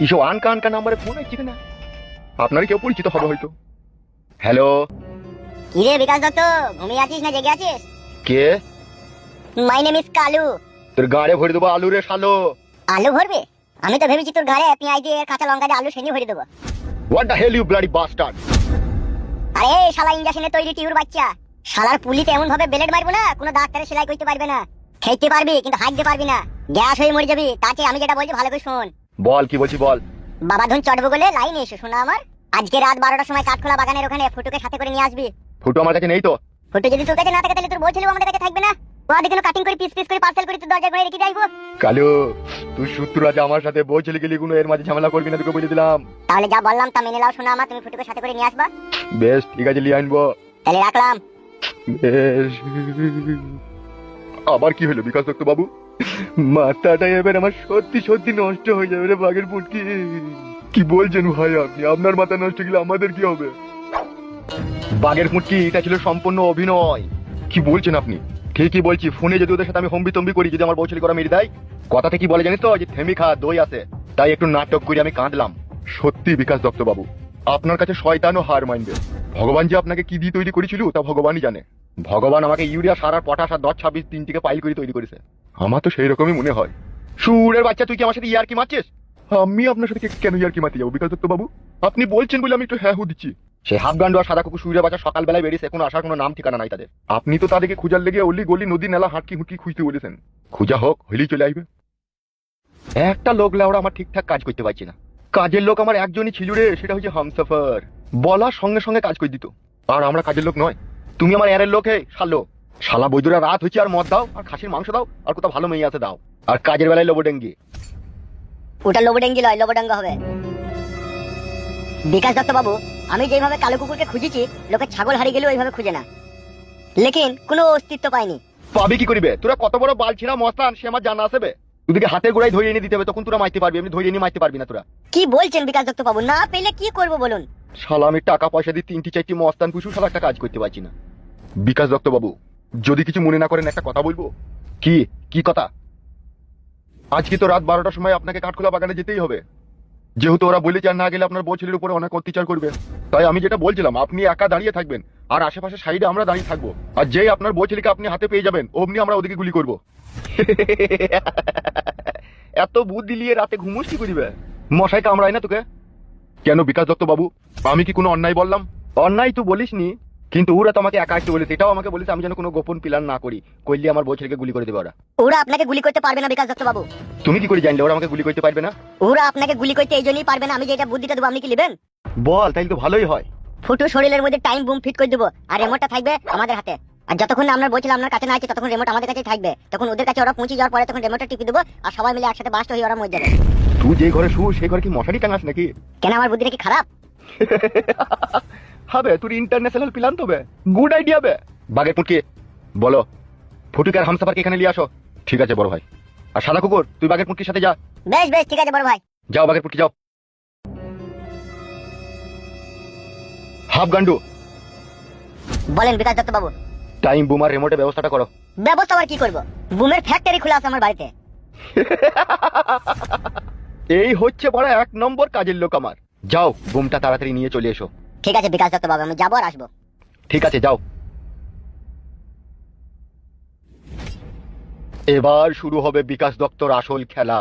এইসব আনকা আনকা নাম্বারে ফোন আসছে কেন? আপনার কেউ পরিচিত হবে হয়তো। হ্যালো, কি রে বিকাশ দত্ত, ঘুমিয়ে আছিস না জেগে আছিস? কে? My name is Kalu. তোর গাড়ে ভরে দেবো আলু রে শালো। আলু ভরবে? আমি তো ভেবেছি তোর ঘরে পেঁয়াজ দিয়ে কাঁচা লঙ্কা দিয়ে আলু সেনি ভরে দেবো। What the hell you bloody bastard! আরে শালা ইঞ্জেকশনে তৈরি টিউর বাচ্চা, শালার পুলিতে এমন ভাবে ব্লেড মারবো না কোনো ডাক্তারে সেলাই করতে পারবে না। খেতে পারবি কিন্তু হাঁটতে পারবি না, গ্যাস হয়ে মরে যাবি। তাতে আমি যেটা বলছি ভালো করে শোন। বল, কি বলছি বল। বাবা ধন চটবো বলে লাইনে এসো শোনা আমার। আজকে রাত 12টার সময় কাঠখোলা বাগানের ওখানে ফুটুকে সাথে করে নিয়ে আসবি। ফুটো আমার কাছে নেই তো। ফুটু যদি তোর কাছে না থাকে তাহলে তোর বউ ছেলেও আমাদের কাছে থাকবে না। ওরা দেখে কাটিং করে পিস পিস করে পার্সেল করে তোর দরজার ঘরে রেখে যাইবো। কালু, তুই শত্রু আছে আমার সাথে, বউ ছেলে গেলি কোনো এর মাঝে ঝামেলা করবি না, তোকে বলে দিলাম। তাহলে যা বললাম তা মেনে নাও শোনা আমার, তুমি ফুটুকে সাথে করে নিয়ে আসবা। বেশ ঠিক আছে, লিয়ে আনবো। তাহলে রাখলাম। বেশ। আবার কি হলো বিকাশ দত্ত বাবু? মাথাটা এবার আমার সত্যি সত্যি নষ্ট হয়ে যাবে রে বাঘের পুটকি। কি বলছেন ভাই আপনি? আপনার মাথা নষ্ট গেলে আমাদের কি হবে? বাঘের পুটকি, এটা ছিল সম্পূর্ণ অভিনয়। কি বলছেন আপনি? ঠিকই বলছি, ফোনে যদি ওদের সাথে আমি হম্বি তম্বি করি, যদি আমার বউ ছেলে করা মেরে দেয়, কথাতে কি বলে জানিস তো, যে থেমি খা দই আছে, তাই একটু নাটক করে আমি কাঁদলাম। সত্যি বিকাশ দত্ত বাবু, আপনার কাছে শয়তানও হার মানবে। ভগবান যে আপনাকে কি দিয়ে তৈরি করেছিল তা ভগবানই জানে। ভগবান আমাকে ইউরিয়া, সার আর পটাশ আর 10-26 তিনটিকে পাইল করে তৈরি করেছে। আমার তো সেই রকমই মনে হয়। সুরের বাচ্চা, তুই কি আমার সাথে ইয়ার্কি মারছিস? আমি আপনার সাথে কেন ইয়ার্কি মারতে যাবো বিকাশ দত্ত বাবু? আপনি বলছেন বলে আমি একটু হ্যাঁ হু দিচ্ছি। সে হাফগান্ডু আর সাদা কুকুর সুরের বাচ্চা সকালবেলায় বেরিয়েছে, এখন আসার কোনো নাম ঠিকানা নাই তাদের। আপনি তো তাদেরকে খুঁজার লেগে অলি গলি নদী নালা হাঁটকি হুটকি খুঁজতে বলেছেন। খুঁজা হোক, হইলেই চলে আসবে। একটা লোক লাউড়া আমার ঠিকঠাক কাজ করতে পারছি না। কাজের লোক আমার একজনই ছিল রে, সেটা হচ্ছে হামসাফার। বলার সঙ্গে সঙ্গে কাজ করে দিত। আর আমরা কাজের লোক নয়। তুমি আমার এর লোক হে শালো। শালা বৈদুরা রাত হচ্ছে আর মদ দাও আর খাসির মাংস দাও আর কোথাও ভালো মেয়ে আছে দাও, আর কাজের বেলায় লোবডেঙ্গি। ওটা লোবডেঙ্গি লয়, লোবডাঙ্গা হবে। বিকাশ দত্ত বাবু, আমি যেভাবে কালো কুকুরকে খুঁজেছি, লোকে ছাগল হারিয়ে গেলেও ওইভাবে খুঁজে না, লেকিন কোনো অস্তিত্ব পাইনি। পাবি কি করিবে? তোরা কত বড় বাল ছিড়া মস্তান সে আমার জানা আছে। তোদেরকে হাতের গোড়ায় ধরে এনে দিতে হবে, তখন তোরা মারতে পারবি, এমনি ধরে এনে মারতে পারবি না তোরা। কি বলছেন বিকাশ দত্ত বাবু? না পেলে কি করবো বলুন? শালা আমি টাকা পয়সা দিয়ে 3-4টি মস্তান পুষু, শালা একটা কাজ করতে পারছি না। বিকাশ দত্ত বাবু, যদি কিছু মনে না করেন একটা কথা বলবো। কি কি কথা? আজকে তো রাত 12টার সময় আপনাকে কাঠখোলা বাগানে যেতেই হবে, যেহেতু ওরা বলেছে আর না গেলে আপনার বউ ছেলের উপরে অনেক অত্যাচার করবে। তাই আমি যেটা বলছিলাম, আপনি একা দাঁড়িয়ে থাকবেন আর আশেপাশে সাইডে আমরা দাঁড়িয়ে থাকবো, আর যেই আপনার বউ ছেলেকে আপনি হাতে পেয়ে যাবেন অমনি আমরা ওদিকে গুলি করবো। এত বুদ্ধি নিয়ে রাতে ঘুমোস কি করিবে? মশাই কামড়ায় না তোকে? কেন বিকাশ দত্ত বাবু, আমি কি কোনো অন্যায় বললাম? অন্যায় তুই বলিসনি, কিন্তু ওরা তো আমাকে একা আসতে বলেছে, এটাও আমাকে বলেছে আমি যেন কোনো গোপন প্ল্যান না করি, করলে আমার বউ ছেলেকে গুলি করে দেবে ওরা। ওরা আপনাকে গুলি করতে পারবে না বিকাশ দত্ত বাবু। তুমি কি করে জানলে ওরা আমাকে গুলি করতে পারবে না? ওরা আপনাকে গুলি করতে এই জন্যই পারবে না, আমি যেটা বুদ্ধিটা দেবো আপনি কি নেবেন? বল, তাইলে তো ভালোই হয়। ফুটু শরীরের মধ্যে টাইম বুম ফিট করে দেবো, আর রিমোটটা থাকবে আমাদের হাতে। আর যতক্ষণ না আমরা বলছিলাম আপনার কাছে না আছে, ততক্ষণ রিমোট আমাদের কাছেই থাকবে। তখন ওদের কাছে ওরা পৌঁছে যাওয়ার পরে তখন রিমোটটা টিপে দেবো, আর সবাই মিলে একসাথে বাস্ট হয়ে ওরা মরে যাবে। তুই যে ঘরে শু সেই ঘরে কি মশারি টাঙাস নাকি? কেন, আমার বুদ্ধিটা কি খারাপ? হবে, তুই ইন্টারন্যাশনাল প্ল্যান তো বে, গুড আইডিয়া বে। বাগের পুটকি বলো, ফুটুকে আর হামসাফারকে এখানে নিয়ে আসো। ঠিক আছে বড় ভাই। আর সাদা কুকুর, তুই বাগের পুটকির সাথে যা। বেশ বেশ ঠিক আছে বড় ভাই। যাও বাগের পুটকি যাও। হাফ গান্ডু, বলেন বিকাশ দত্ত বাবু। টাইম বুমার রিমোটের ব্যবস্থাটা করো। ব্যবস্থা আবার কি করবো? বুমের ফ্যাক্টরি খোলা আছে আমার বাড়িতে। এই হচ্ছে বড় 1 নম্বর কাজের লোক আমার। যাও বুমটা তাড়াতাড়ি নিয়ে চলে এসো। ঠিক আছে বিকাশ দত্ত বাবু, আমি যাবো আর আসবো। ঠিক আছে যাও। এবার শুরু হবে বিকাশ দত্তর আসল খেলা।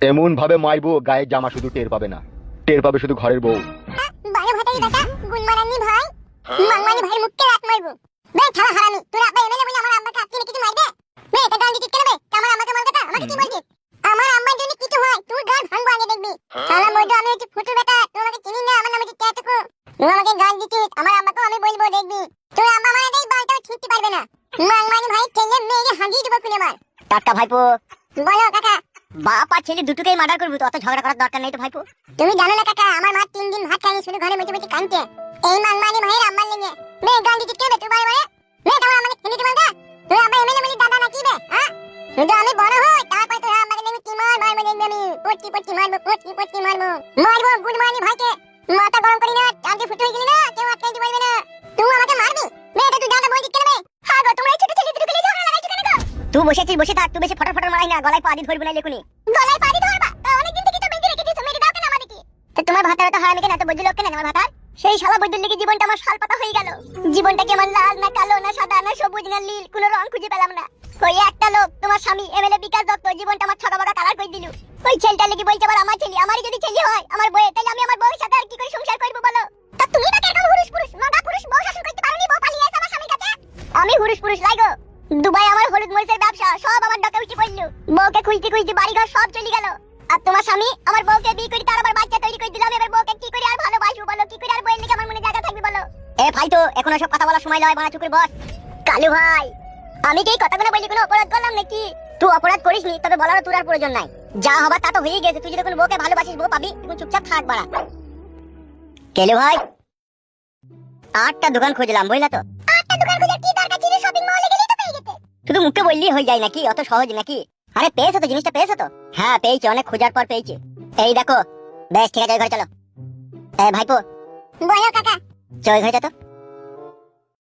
এমন ভাবে মাইবো গায়ে জামা শুধু টের পাবে না, টের পাবে শুধু ঘরের বউ। বারে ভাতারি দাদা গুনমারানি ভাই, মাংমানি ভাই মুখকে রাত মারবো। বে থালা হারামি, তোর আব্বা এমএলএ বলে আমার আব্বাকে আপনি কিছু মারবে? বে এটা গান দিতে কেন বে? আমার আম্মাকে মার কথা আমাকে কি বলছিস? আমার আম্মার যদি কিছু হয় তুই গান ভাঙবো আগে দেখবি। শালা মইদো, আমি হচ্ছে ফুটুর বেটা, তুই আমাকে চিনিস না, আমার নাম হচ্ছে টেটুকু। তুই আমাকে গান দিছিস, আমার আম্মাকেও আমি বলবো দেখবি। তোর আম্মা মানে দেই বালটাও ছিঁড়তে পারবে না। মাংমানি ভাই ছেলে মেয়ে হাগিয়ে দেবো খুলে মার। টাটকা ভাইপো। বলো কাকা। বাপ আর ছেলে দুটোকেই মার্ডার করবি তো? অত ঝগড়া করার দরকার নেই তো ভাইপো। তুমি জানো না কাকা, আমার মা 3 দিন ভাত খায়নি, শুধু ঘরে বসে বসে কাঁদছে এই মাংমানি ভাইয়ের আম্মার লেগে। বে গান দিতে কেবে তুই বারে বারে? বে তোমার আমাকে খেতে দিবেন না? তুই আব্বা এমএলএ বলি দাদা নাকি বে? হ্যাঁ, শুধু আমি বড় হই তারপর তোর আমাকে লেগে কি মারবো দেখবি আমি। পটকি মারবো, পটকি মারবো মারবো। গুড মর্নিং ভাইকে মাথা গরম করি না, আজকে ফুটে হয়ে গেলি না, কেউ আটকাইতে পারবে না। তুই আমাকে মারবি? বে এটা তুই দাদা বলছিস কেন বে? হ্যাঁ গো, তোমরা এই ছোট ছেলে দুটোকে নিয়ে ঝগড়া লাগাইছো কেন গো? তুই বসেছিস, বসে থাক, তুই বেশি ফটাফট মারাই না, গলায় পা দিয়ে ধরবি না লেখুনি। গলায় পা দিয়ে ধরবা? তা অনেকদিন থেকে তো বেঁধে রেখেছিস, মেরে দাও কেন আমার আমি কেন এত বৈদ্য লোক কেন আমার মাথার? সেই শালা বৈদ্যুর লেগে জীবনটা আমার শাল পাতা হয়ে গেল। জীবনটা কি আমার লাল না কালো না সাদা না সবুজ না নীল, কোনো রং খুঁজে পেলাম না। ওই একটা লোক তোমার স্বামী এমএলএ বিকাশ দত্ত জীবনটা আমার ছটা বড় কালার করে দিল। ওই ছেলেটা লেগে বলছে আবার আমার ছেলে, আমারই যদি ছেলে হয় আমার বউয়ের, তাহলে আমি আমার বউয়ের সাথে আর কি করে সংসার করব বলো? তা তুমি না কেন পুরুষ মাগা পুরুষ বউ শাসন করতে পারোনি, বউ পালিয়ে এসে আমার স্বামীর কাছে? আমি পুরুষ লাগো। দুবাই আমার হলুদ মরিচের ব্যবসা সব আমার ডকে উঠে পড়লো। বউকে খুঁজতে খুঁজতে বাড়িঘর সব চলে গেল। আর তোমার স্বামী আমার বউকে বিয়ে করে তার আবার বাচ্চা তৈরি করে দিলাম। এবার বউকে কি করে আর ভালোবাসবো বলো? কি করে আর বউয়ের লেগে আমার মনে জায়গা থাকবে বলো? এ ভাই তো এখন সব কথা বলার সময় নয়, বানা চুপ করে বস। কালু ভাই, আমি কি এই কথাগুলো বলি কোনো অপরাধ করলাম নাকি? তুই অপরাধ করিসনি, তবে বলারও তোর আর প্রয়োজন নাই। যা হবার তা তো হয়ে গেছে। তুই যদি কোনো বউকে ভালোবাসিস বউ পাবি, তুই চুপচাপ থাক বাড়া। কেলু ভাই, 8টা দোকান খুঁজলাম বুঝলা তো? 8টা দোকান খুঁজে কি দরকার ছিল? শপিং মলে গেলেই তো পেয়ে যেতে। শুধু মুখে বললেই হয়ে যায় নাকি? অত সহজ নাকি? আরে পেয়েছো তো, জিনিসটা পেয়েছো তো? হ্যাঁ পেয়েছি, অনেক খোঁজার পর পেয়েছি। এই দেখো। বেশ ঠিক আছে, ওই ঘরে চলো। ভাইপো বলো কাকা। চল ওই ঘরে যা তো।